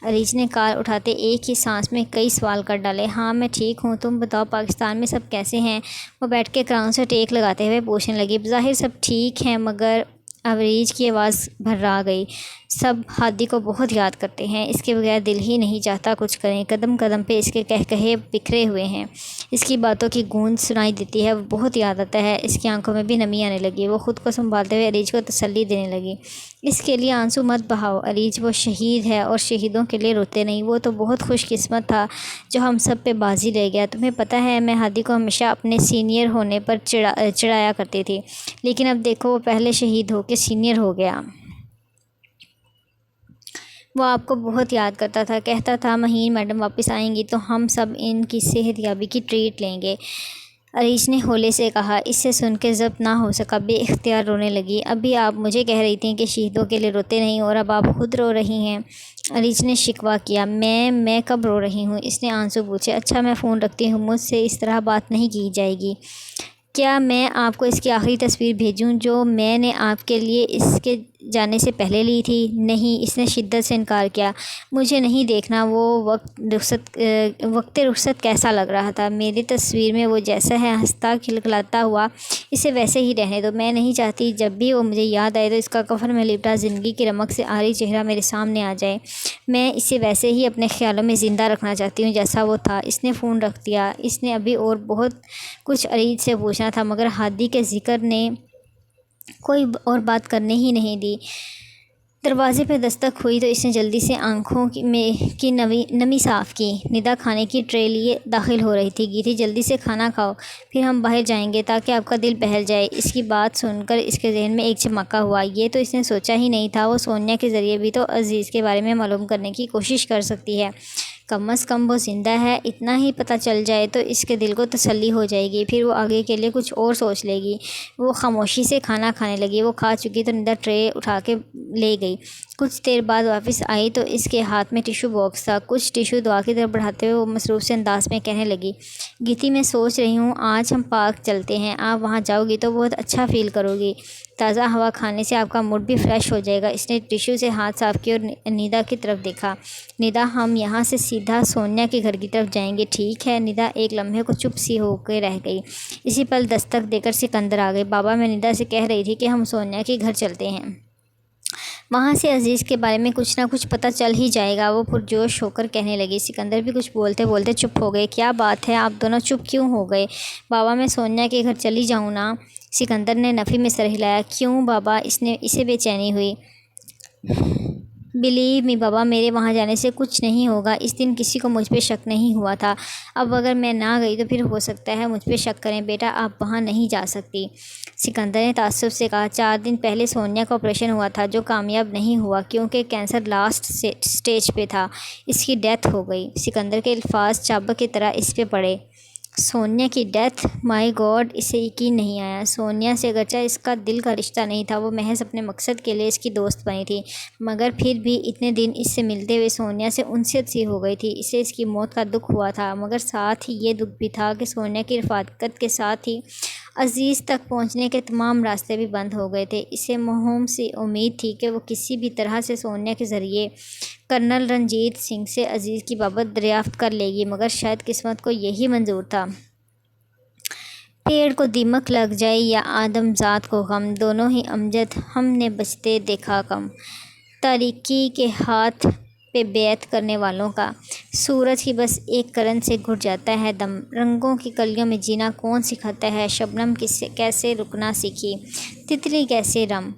[SPEAKER 1] عریج نے کال اٹھاتے ایک ہی سانس میں کئی سوال کر ڈالے۔ ہاں میں ٹھیک ہوں، تم بتاؤ پاکستان میں سب کیسے ہیں؟ وہ بیٹھ کے کراؤن سے ٹیک لگاتے ہوئے پوچھنے لگی۔ بظاہر سب ٹھیک ہیں، مگر عریج کی آواز بھرا گئی۔ سب ہادی کو بہت یاد کرتے ہیں، اس کے بغیر دل ہی نہیں چاہتا کچھ کریں۔ قدم قدم پہ اس کے کہے بکھرے ہوئے ہیں، اس کی باتوں کی گونج سنائی دیتی ہے، وہ بہت یاد آتا ہے۔ اس کی آنکھوں میں بھی نمی آنے لگی۔ وہ خود کو سنبھالتے ہوئے عریج کو تسلی دینے لگی۔ اس کے لیے آنسو مت بہاؤ عریج، وہ شہید ہے اور شہیدوں کے لیے روتے نہیں۔ وہ تو بہت خوش قسمت تھا جو ہم سب پہ بازی لے گیا۔ تمہیں پتہ ہے میں ہادی کو ہمیشہ اپنے سینئر ہونے پر چڑھایا کرتی تھی، لیکن اب دیکھو وہ پہلے شہید ہو کے سینئر ہو گیا۔ وہ آپ کو بہت یاد کرتا تھا، کہتا تھا مہین میڈم واپس آئیں گی تو ہم سب ان کی صحت یابی کی ٹریٹ لیں گے۔ عریج نے ہولے سے کہا۔ اس سے سن کے ضبط نہ ہو سکا، بے اختیار رونے لگی۔ ابھی آپ مجھے کہہ رہی تھیں کہ شہیدوں کے لیے روتے نہیں اور اب آپ خود رو رہی ہیں۔ عریج نے شکوہ کیا۔ میں کب رو رہی ہوں؟ اس نے آنسو پوچھے۔ اچھا میں فون رکھتی ہوں، مجھ سے اس طرح بات نہیں کی جائے گی۔ کیا میں آپ کو اس کی آخری تصویر بھیجوں جو میں نے آپ کے لیے اس کے جانے سے پہلے لی تھی؟ نہیں، اس نے شدت سے انکار کیا۔ مجھے نہیں دیکھنا وہ وقت رخصت کیسا لگ رہا تھا۔ میری تصویر میں وہ جیسا ہے ہنستا کھلکھلاتا ہوا، اسے ویسے ہی رہنے دو۔ میں نہیں چاہتی جب بھی وہ مجھے یاد آئے تو اس کا کفن میں لپٹا زندگی کی رمق سے عاری چہرہ میرے سامنے آ جائے۔ میں اسے ویسے ہی اپنے خیالوں میں زندہ رکھنا چاہتی ہوں جیسا وہ تھا۔ اس نے فون رکھ دیا۔ اس نے ابھی اور بہت کچھ عریج سے پوچھنا تھا، مگر ہادی کے ذکر نے کوئی اور بات کرنے ہی نہیں دی۔ دروازے پہ دستک ہوئی تو اس نے جلدی سے آنکھوں کی نمی صاف کی۔ ندا کھانے کی ٹرے لیے داخل ہو رہی تھی۔ گیتی جلدی سے کھانا کھاؤ، پھر ہم باہر جائیں گے تاکہ آپ کا دل بہل جائے۔ اس کی بات سن کر اس کے ذہن میں ایک چمکا ہوا۔ یہ تو اس نے سوچا ہی نہیں تھا، وہ سونیا کے ذریعے بھی تو عزیز کے بارے میں معلوم کرنے کی کوشش کر سکتی ہے۔ کم از کم وہ زندہ ہے، اتنا ہی پتہ چل جائے تو اس کے دل کو تسلی ہو جائے گی، پھر وہ آگے کے لیے کچھ اور سوچ لے گی۔ وہ خاموشی سے کھانا کھانے لگی۔ وہ کھا چکی تو ندا ٹرے اٹھا کے لے گئی۔ کچھ دیر بعد واپس آئی تو اس کے ہاتھ میں ٹیشو باکس تھا۔ کچھ ٹیشو دعا کی طرف بڑھاتے ہوئے وہ مصروف سے انداز میں کہنے لگی، گیتی میں سوچ رہی ہوں آج ہم پارک چلتے ہیں، آپ وہاں جاؤ گی تو بہت اچھا فیل کرو گی، تازہ ہوا کھانے سے آپ کا موڈ بھی فریش ہو جائے گا۔ اس نے ٹیشو سے ہاتھ صاف کیے اور ندا کی طرف دیکھا۔ ندا ہم یہاں سے سیدھا سونیا کے گھر کی طرف جائیں گے، ٹھیک ہے؟ ندا ایک لمحے کو چپ سی ہو کے رہ گئی۔ اسی پل دستک دے کر سکندر آ گئے۔ بابا میں ندا سے کہہ رہی تھی کہ ہم سونیا کے گھر چلتے ہیں، وہاں سے عزیز کے بارے میں کچھ نہ کچھ پتہ چل ہی جائے گا، وہ پرجوش ہو کر کہنے لگی۔ سکندر بھی کچھ بولتے بولتے چپ ہو گئے۔ کیا بات ہے، آپ دونوں چپ کیوں ہو گئے؟ بابا میں سونیا کے گھر چلی جاؤں نا؟ سکندر نے نفی میں سر ہلایا۔ کیوں بابا؟ اسے بے چینی ہوئی۔ بلیو می بابا، میرے وہاں جانے سے کچھ نہیں ہوگا۔ اس دن کسی کو مجھ پہ شک نہیں ہوا تھا، اب اگر میں نہ گئی تو پھر ہو سکتا ہے مجھ پہ شک کریں۔ بیٹا آپ وہاں نہیں جا سکتی، سکندر نے تعصب سے کہا۔ 4 دن پہلے سونیا کا آپریشن ہوا تھا جو کامیاب نہیں ہوا کیونکہ کینسر لاسٹ سٹیج پہ تھا، اس کی ڈیتھ ہو گئی۔ سکندر کے الفاظ چابک کی طرح اس پہ پڑے۔ سونیا کی ڈیتھ؟ مائی گاڈ، اسے یقین نہیں آیا۔ سونیا سے اگرچہ اس کا دل کا رشتہ نہیں تھا، وہ محض اپنے مقصد کے لیے اس کی دوست بنی تھی، مگر پھر بھی اتنے دن اس سے ملتے ہوئے سونیا سے انست سی ہو گئی تھی۔ اسے اس کی موت کا دکھ ہوا تھا، مگر ساتھ ہی یہ دکھ بھی تھا کہ سونیا کی رفاقت کے ساتھ ہی عزیز تک پہنچنے کے تمام راستے بھی بند ہو گئے تھے۔ اسے موہوم سی امید تھی کہ وہ کسی بھی طرح سے سونیا کے ذریعے کرنل رنجیت سنگھ سے عزیز کی بابت دریافت کر لے گی، مگر شاید قسمت کو یہی منظور تھا۔ پیڑ کو دیمک لگ جائے یا آدم ذات کو غم، دونوں ہی امجد ہم نے بچتے دیکھا کم۔ تاریکی کے ہاتھ پہ بیعت کرنے والوں کا، سورج کی بس ایک کرن سے گھٹ جاتا ہے دم۔ رنگوں کی کلیوں میں جینا کون سکھاتا ہے، شبنم کیسے رکنا سیکھی، تتلی کیسے رم۔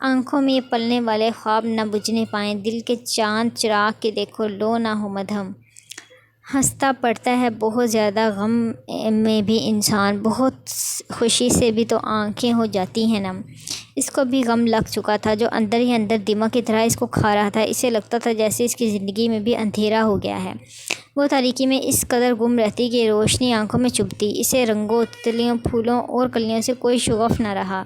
[SPEAKER 1] آنکھوں میں یہ پلنے والے خواب نہ بجھنے پائیں، دل کے چاند چراغ کے دیکھو لو نہ ہو مدھم۔ ہنستا پڑتا ہے بہت زیادہ غم میں بھی انسان، بہت خوشی سے بھی تو آنکھیں ہو جاتی ہیں نم۔ اس کو بھی غم لگ چکا تھا جو اندر ہی اندر دیمک کی طرح اس کو کھا رہا تھا۔ اسے لگتا تھا جیسے اس کی زندگی میں بھی اندھیرا ہو گیا ہے۔ وہ تاریکی میں اس قدر گم رہتی کہ روشنی آنکھوں میں چبھتی۔ اسے رنگوں، تتلیوں، پھولوں اور کلیوں سے کوئی شغف نہ رہا۔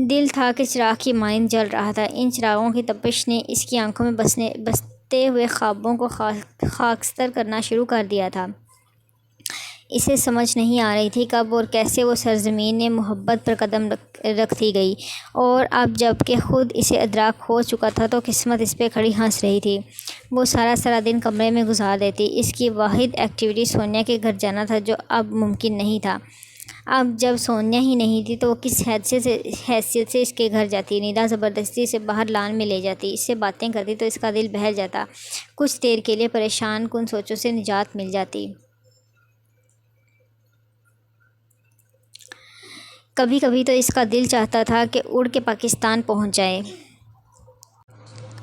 [SPEAKER 1] دل تھا کہ چراغ کی مانند جل رہا تھا۔ ان چراغوں کی تپش نے اس کی آنکھوں میں بستے ہوئے خوابوں کو خاکستر کرنا شروع کر دیا تھا۔ اسے سمجھ نہیں آ رہی تھی کب اور کیسے وہ سرزمین محبت پر قدم رکھ دی گئی، اور اب جب کہ خود اسے ادراک ہو چکا تھا تو قسمت اس پہ کھڑی ہنس رہی تھی۔ وہ سارا دن کمرے میں گزار دیتی۔ اس کی واحد ایکٹیویٹی سونیا کے گھر جانا تھا جو اب ممکن نہیں تھا۔ اب جب سونیا ہی نہیں تھی تو وہ کس حیثیت سے اس کے گھر جاتی۔ نیدا زبردستی اسے باہر لان میں لے جاتی، اس سے باتیں کرتی تو اس کا دل بہل جاتا، کچھ دیر کے لیے پریشان کن سوچوں سے نجات مل جاتی۔ کبھی کبھی تو اس کا دل چاہتا تھا کہ اڑ کے پاکستان پہنچ جائے،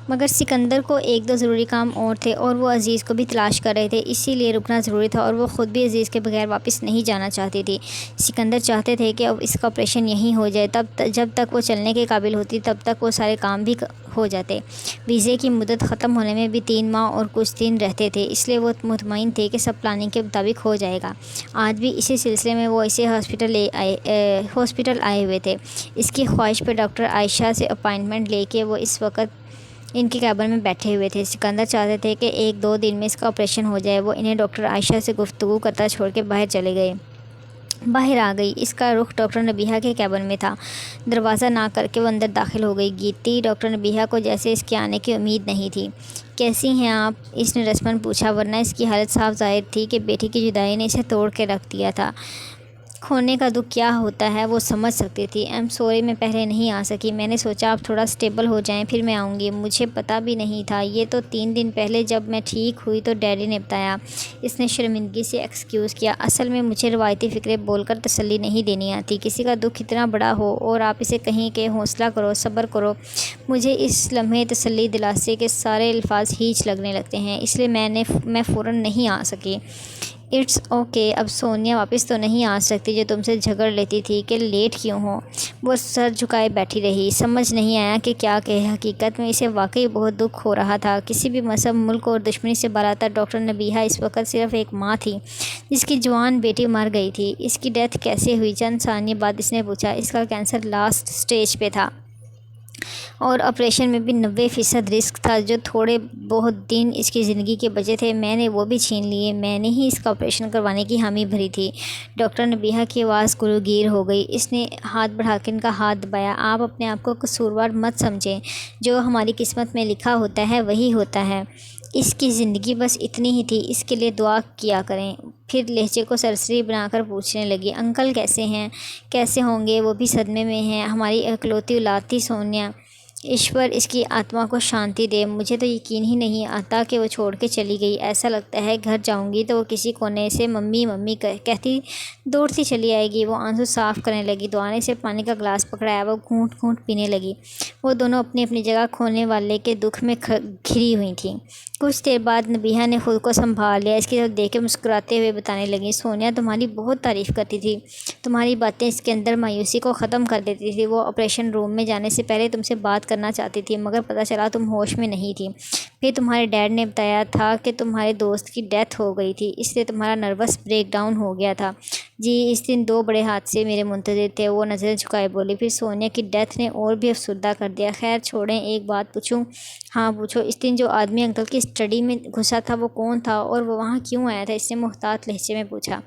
[SPEAKER 1] مگر سکندر کو ایک دو ضروری کام اور تھے اور وہ عزیز کو بھی تلاش کر رہے تھے، اسی لیے رکنا ضروری تھا، اور وہ خود بھی عزیز کے بغیر واپس نہیں جانا چاہتی تھی۔ سکندر چاہتے تھے کہ اب اس کا آپریشن یہیں ہو جائے، جب تک وہ چلنے کے قابل ہوتی تب تک وہ سارے کام بھی ہو جاتے۔ ویزے کی مدت ختم ہونے میں بھی 3 ماہ اور کچھ دن رہتے تھے، اس لیے وہ مطمئن تھے کہ سب پلاننگ کے مطابق ہو جائے گا۔ آج بھی اسی سلسلے میں وہ اسے ہاسپٹل آئے ہوئے تھے۔ اس کی خواہش پہ ڈاکٹر عائشہ سے اپائنٹمنٹ لے کے وہ اس وقت ان کے کیبن میں بیٹھے ہوئے تھے۔ سکندر چاہتے تھے کہ 1-2 دن میں اس کا آپریشن ہو جائے۔ وہ انہیں ڈاکٹر عائشہ سے گفتگو کرتا چھوڑ کے باہر آ گئی۔ اس کا رخ ڈاکٹر نبیہہ کے کیبن میں تھا۔ دروازہ ناک کر کے وہ اندر داخل ہو گئی۔ گیتی ڈاکٹر نبیہہ کو جیسے اس کے آنے کی امید نہیں تھی۔ کیسی ہیں آپ؟ اس نے رسماً پوچھا، ورنہ اس کی حالت صاف ظاہر تھی کہ بیٹی کی جدائی نے اسے توڑ کے رکھ دیا تھا۔ کھونے کا دکھ کیا ہوتا ہے وہ سمجھ سکتی تھی۔ سوری میں پہلے نہیں آ سکی، میں نے سوچا آپ تھوڑا سٹیبل ہو جائیں پھر میں آؤں گی۔ مجھے پتہ بھی نہیں تھا، یہ تو 3 دن پہلے جب میں ٹھیک ہوئی تو ڈیڈی نے بتایا۔ اس نے شرمندگی سے ایکسکیوز کیا۔ اصل میں مجھے روایتی فقرے بول کر تسلی نہیں دینی آتی۔ کسی کا دکھ اتنا بڑا ہو اور آپ اسے کہیں کہ حوصلہ کرو، صبر کرو، مجھے اس لمحے تسلی دلانے کے سارے الفاظ ہیچ لگنے لگتے ہیں، اس لیے میں فوراً نہیں آ سکی۔ It's okay. اب سونیا واپس تو نہیں آ سکتی جو تم سے جھگڑ لیتی تھی کہ لیٹ کیوں ہو۔ وہ سر جھکائے بیٹھی رہی، سمجھ نہیں آیا کہ کیا کہے۔ حقیقت میں اسے واقعی بہت دکھ ہو رہا تھا۔ کسی بھی مذہب، ملک اور دشمنی سے بالاتر ڈاکٹر نبیہہ اس وقت صرف ایک ماں تھی جس کی جوان بیٹی مر گئی تھی۔ اس کی ڈیتھ کیسے ہوئی؟ چند ثانیے بعد اس نے پوچھا۔ اس کا کینسر لاسٹ سٹیج پہ تھا اور آپریشن میں بھی 90% رسک تھا۔ جو تھوڑے بہت دن اس کی زندگی کے بچے تھے میں نے وہ بھی چھین لیے، میں نے ہی اس کا آپریشن کروانے کی حامی بھری تھی۔ ڈاکٹر نبیہہ کی آواز گلوگیر ہو گئی۔ اس نے ہاتھ بڑھا کے ان کا ہاتھ دبایا۔ آپ اپنے آپ کو قصوروار مت سمجھیں، جو ہماری قسمت میں لکھا ہوتا ہے وہی ہوتا ہے۔ اس کی زندگی بس اتنی ہی تھی، اس کے لیے دعا کیا کریں۔ پھر لہجے کو سرسری بنا کر پوچھنے لگی، انکل کیسے ہیں؟ کیسے ہوں گے؟ وہ بھی صدمے میں ہیں۔ ہماری اکلوتی اولاد تھی سونیا، ایشور اس کی آتما کو شانتی دے۔ مجھے تو یقین ہی نہیں آتا کہ وہ چھوڑ کے چلی گئی۔ ایسا لگتا ہے گھر جاؤں گی تو وہ کسی کونے سے ممی ممی کہتی دوڑتی چلی آئے گی۔ وہ آنسو صاف کرنے لگی، دعانے سے پانی کا گلاس پکڑایا، وہ گھونٹ گھونٹ پینے لگی۔ وہ دونوں اپنی اپنی جگہ کھونے والے کے دکھ میں گھری ہوئی تھیں۔ کچھ دیر بعد نبیہہ نے خود کو سنبھال لیا، اس کی طرف دیکھ کے مسکراتے ہوئے بتانے لگی، سونیا تمہاری بہت تعریف کرتی تھی، تمہاری باتیں اس کے اندر مایوسی کو ختم کر دیتی تھی۔ وہ آپریشن روم میں جانے سے پہلے تم سے بات کرنا چاہتی تھی، مگر پتہ چلا تم ہوش میں نہیں تھی۔ پھر تمہارے ڈیڈ نے بتایا تھا کہ تمہارے دوست کی ڈیتھ ہو گئی تھی، اس لیے تمہارا نروس بریک ڈاؤن ہو گیا تھا۔ جی، اس دن 2 بڑے حادثے میرے منتظر تھے، وہ نظریں جھکائے بولی۔ پھر سونیا کی ڈیتھ نے اور بھی افسردہ کر دیا۔ خیر چھوڑیں، ایک بات پوچھوں؟ ہاں پوچھو۔ اس دن جو آدمی انکل کی اسٹڈی میں گھسا تھا وہ کون تھا اور وہ وہاں کیوں آیا تھا؟ اس نے محتاط لہجے میں پوچھا۔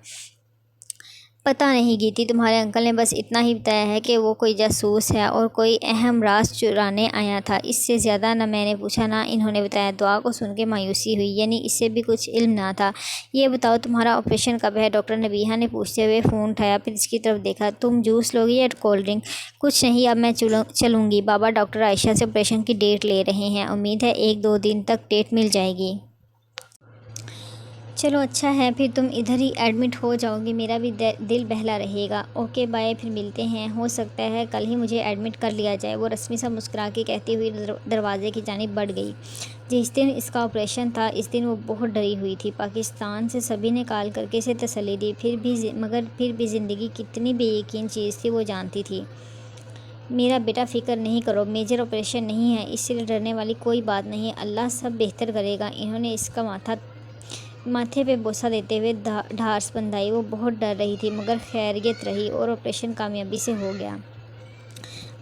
[SPEAKER 1] پتہ نہیں گیتی، تمہارے انکل نے بس اتنا ہی بتایا ہے کہ وہ کوئی جاسوس ہے اور کوئی اہم راز چرانے آیا تھا۔ اس سے زیادہ نہ میں نے پوچھا نہ انہوں نے بتایا۔ دعا کو سن کے مایوسی ہوئی، یعنی اسے بھی کچھ علم نہ تھا۔ یہ بتاؤ تمہارا آپریشن کب ہے؟ ڈاکٹر نبیہہ نے پوچھتے ہوئے فون اٹھایا، پھر اس کی طرف دیکھا۔ تم جوس لوگی یا کولڈ ڈرنک؟ کچھ نہیں، اب میں چلوں گی۔ بابا ڈاکٹر عائشہ سے آپریشن کی ڈیٹ لے رہے ہیں، امید ہے 1-2 دن تک ڈیٹ مل جائے گی۔ چلو اچھا ہے، پھر تم ادھر ہی ایڈمٹ ہو جاؤ گی، میرا بھی دل بہلا رہے گا۔ اوکے بائے، پھر ملتے ہیں، ہو سکتا ہے کل ہی مجھے ایڈمٹ کر لیا جائے، وہ رسمی سا مسکرا کے کہتی ہوئی دروازے کی جانب بڑھ گئی۔ جس دن اس کا آپریشن تھا اس دن وہ بہت ڈری ہوئی تھی۔ پاکستان سے سبھی نے کال کر کے اسے تسلی دی، مگر پھر بھی زندگی کتنی بے یقین چیز تھی وہ جانتی تھی۔ میرا بیٹا فکر نہیں کرو، میجر آپریشن نہیں ہے، اس لیے ڈرنے والی کوئی بات نہیں ہے، اللہ سب بہتر کرے گا۔ انہوں نے اس کا ماتھے پہ بوسہ دیتے ہوئے ڈھارس بندھائی۔ وہ بہت ڈر رہی تھی مگر خیریت رہی اور آپریشن کامیابی سے ہو گیا۔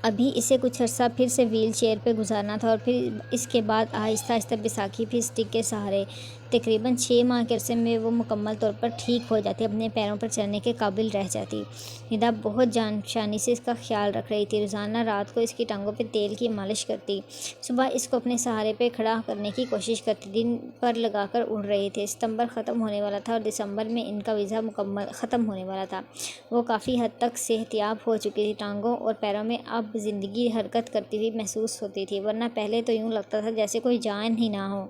[SPEAKER 1] ابھی اسے کچھ عرصہ پھر سے ویل چیئر پہ گزارنا تھا اور پھر اس کے بعد آہستہ آہستہ بیساکھی پھر اسٹک کے سہارے۔ تقریباً 6 ماہ کے عرصے میں وہ مکمل طور پر ٹھیک ہو جاتی، اپنے پیروں پر چلنے کے قابل رہ جاتی۔ ندا بہت جانفشانی سے اس کا خیال رکھ رہی تھی، روزانہ رات کو اس کی ٹانگوں پہ تیل کی مالش کرتی، صبح اس کو اپنے سہارے پہ کھڑا کرنے کی کوشش کرتی۔ دن پر لگا کر اڑ رہے تھے، ستمبر ختم ہونے والا تھا اور دسمبر میں ان کا ویزا مکمل ختم ہونے والا تھا۔ وہ کافی حد تک صحت یاب ہو چکی تھی، ٹانگوں اور پیروں میں اب زندگی حرکت کرتی ہوئی محسوس ہوتی تھی، ورنہ پہلے تو یوں لگتا تھا جیسے کوئی جان ہی نہ ہو۔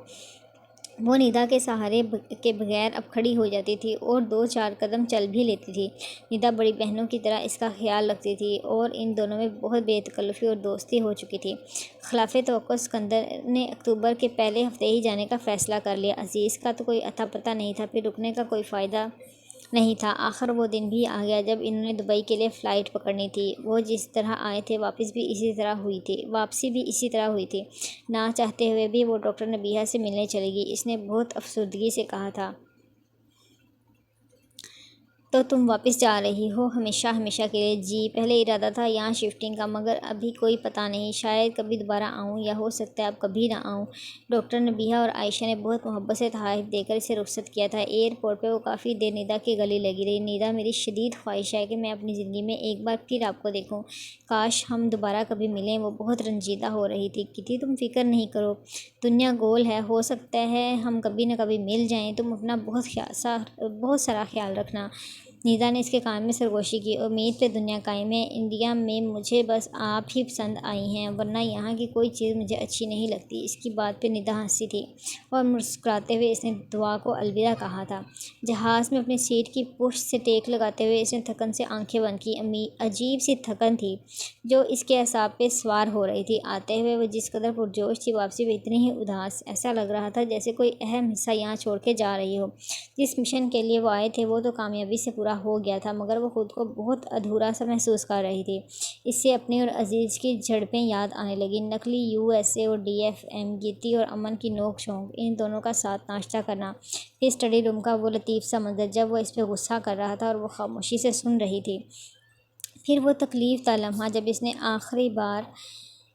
[SPEAKER 1] وہ ندا کے سہارے کے بغیر اب کھڑی ہو جاتی تھی اور 2-4 قدم چل بھی لیتی تھی۔ ندا بڑی بہنوں کی طرح اس کا خیال رکھتی تھی اور ان دونوں میں بہت بے تکلفی اور دوستی ہو چکی تھی۔ خلاف توقع سکندر نے اکتوبر کے پہلے ہفتے ہی جانے کا فیصلہ کر لیا۔ عزیز کا تو کوئی اتا پتہ نہیں تھا، پھر رکنے کا کوئی فائدہ نہیں تھا۔ آخر وہ دن بھی آ گیا جب انہوں نے دبئی کے لیے فلائٹ پکڑنی تھی۔ وہ جس طرح آئے تھے واپسی بھی اسی طرح ہوئی تھی۔ نہ چاہتے ہوئے بھی وہ ڈاکٹر نبیہہ سے ملنے چلی گئی۔ اس نے بہت افسردگی سے کہا تھا، تو تم واپس جا رہی ہو؟ ہمیشہ کے لیے؟ جی، پہلے ارادہ تھا یہاں شفٹنگ کا، مگر ابھی کوئی پتہ نہیں، شاید کبھی دوبارہ آؤں یا ہو سکتا ہے اب کبھی نہ آؤں۔ ڈاکٹر نبیہہ اور عائشہ نے بہت محبت سے تحائف دے کر اسے رخصت کیا تھا۔ ایئرپورٹ پہ وہ کافی دیر ندا کے گلے لگی رہی۔ ندا، میری شدید خواہش ہے کہ میں اپنی زندگی میں ایک بار پھر آپ کو دیکھوں، کاش ہم دوبارہ کبھی ملیں۔ وہ بہت رنجیدہ ہو رہی تھی۔ کتی، تم فکر نہیں کرو، دنیا گول ہے، ہو سکتا ہے ہم کبھی نہ کبھی مل جائیں، تم اپنا بہت سارا خیال رکھنا۔ ندا نے اس کے کان میں سرگوشی کی۔ امید پہ دنیا قائم ہے، انڈیا میں مجھے بس آپ ہی پسند آئی ہیں، ورنہ یہاں کی کوئی چیز مجھے اچھی نہیں لگتی۔ اس کی بات پہ ندا ہنسی تھی اور مسکراتے ہوئے اس نے دعا کو الوداع کہا تھا۔ جہاز میں اپنی سیٹ کی پشت سے ٹیک لگاتے ہوئے اس نے تھکن سے آنکھیں بند کی۔ عجیب سی تھکن تھی جو اس کے اعصاب پہ سوار ہو رہی تھی۔ آتے ہوئے وہ جس قدر پرجوش تھی، واپسی پہ اتنی ہی اداس۔ ایسا لگ رہا تھا جیسے کوئی اہم حصہ یہاں چھوڑ کے جا رہی ہو۔ جس مشن کے لیے وہ آئے تھے وہ تو کامیابی سے پورا ہو گیا تھا، مگر وہ خود کو بہت ادھورا سا محسوس کر رہی تھی۔ اس سے اپنی اور عزیز کی جھڑپیں یاد آنے لگیں، نقلی USA اور DFM، گیتی اور امن کی نوک جھونک، ان دونوں کا ساتھ ناشتہ کرنا، پھر اسٹڈی روم کا وہ لطیف سا منظر جب وہ اس پہ غصہ کر رہا تھا اور وہ خاموشی سے سن رہی تھی، پھر وہ تکلیف دا لمحہ جب اس نے آخری بار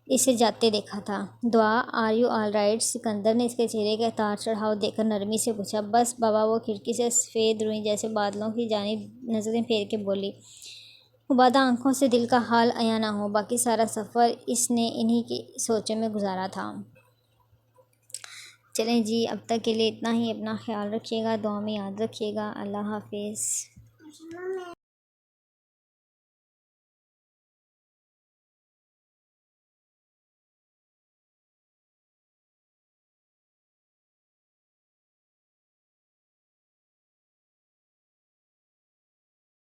[SPEAKER 1] اسے جاتے دیکھا تھا۔ Dua, are you all right? Sikandar نے اس کے چہرے کا اتار چڑھاؤ دیکھ کر نرمی سے پوچھا۔ بس بابا، وہ کھڑکی سے سفید روئی جیسے بادلوں کی جانب نظریں پھیر کے بولی۔ مبادا آنکھوں سے دل کا حال عیاں نہ ہو، باقی سارا سفر اس نے انہی کی سوچوں میں گزارا تھا۔ چلیں جی، اب تک کے لیے اتنا ہی، اپنا خیال رکھیے گا، دعا میں یاد رکھیے گا، اللہ حافظ۔